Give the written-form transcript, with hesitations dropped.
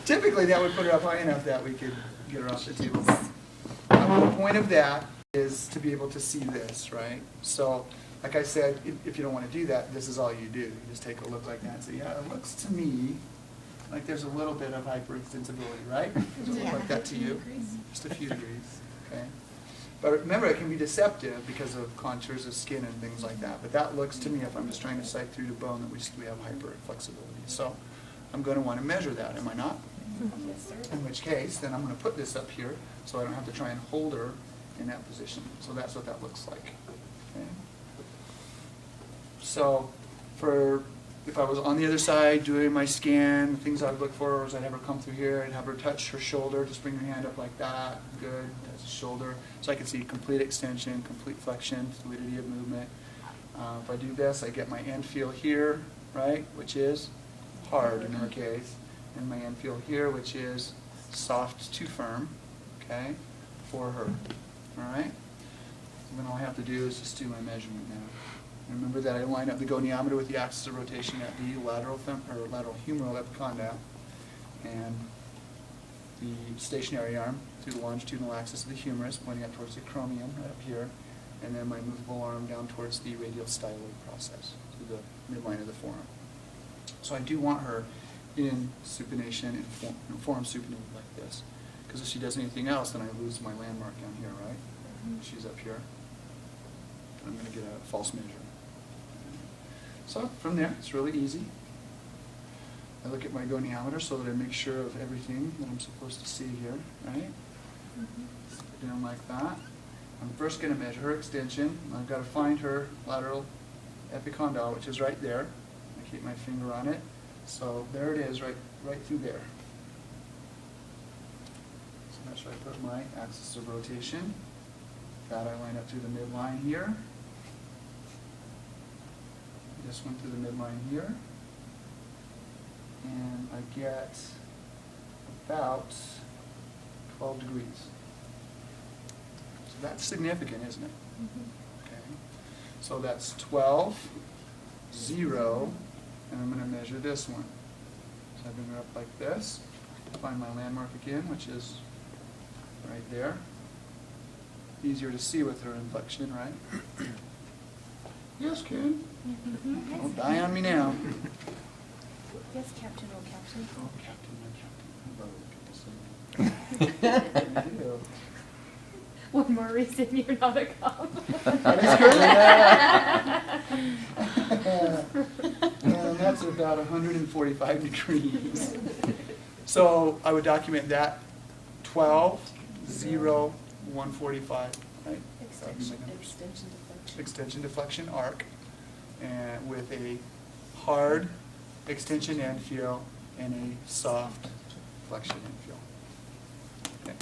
Typically, that would put her up high enough that we could get her off the table. But the point of that is to be able to see this, right? So, like I said, if you don't want to do that, this is all you do. You just take a look like that and say, yeah, it looks to me like there's a little bit of hyperextensibility, right? Does it look like that to you? Just a few degrees, okay? But remember, it can be deceptive because of contours of skin and things like that. But that looks to me, if I'm just trying to sight through the bone, that we have hyperflexibility. So I'm going to want to measure that, am I not? Yes, sir. In which case, then I'm going to put this up here so I don't have to try and hold her in that position. So that's what that looks like. Okay? So if I was on the other side doing my scan, the things I would look for is I'd have her come through here and have her touch her shoulder, just bring her hand up like that, good, touch the shoulder. So I can see complete extension, complete flexion, fluidity of movement. If I do this, I get my end feel here, right, which is hard in her case, and my end feel here, which is soft to firm, okay, for her, all right? And then all I have to do is just do my measurement now. Remember that I line up the goniometer with the axis of rotation at the lateral humeral epicondyle, and the stationary arm through the longitudinal axis of the humerus, pointing up towards the acromion right up here, and then my movable arm down towards the radial styloid process, through the midline of the forearm. So I do want her in supination, in forearm supinated like this, because if she does anything else, then I lose my landmark down here, right? She's up here. I'm going to get a false measure. So from there, it's really easy. I look at my goniometer so that I make sure of everything that I'm supposed to see here, right? Sit down like that. I'm first going to measure her extension. I've got to find her lateral epicondyle, which is right there. I keep my finger on it. So there it is, right through there. So that's where I put my axis of rotation. That I line up through the midline here. This one through the midline here. And I get about 12 degrees. So that's significant, isn't it? Okay. So that's 12, 0, and I'm going to measure this one. So I bring her up like this, find my landmark again, which is right there. Easier to see with her inflection, right? Yes, Ken. Don't die on me now. Yes, Captain. Oh, Captain. Oh, Captain, my Captain. I love it. I do. One more reason you're not a cop. That is correct. And that's about 145 degrees. So I would document that 12, 0, 145, right? Extension deflection arc, and with a hard extension end feel and a soft flexion end feel. Okay.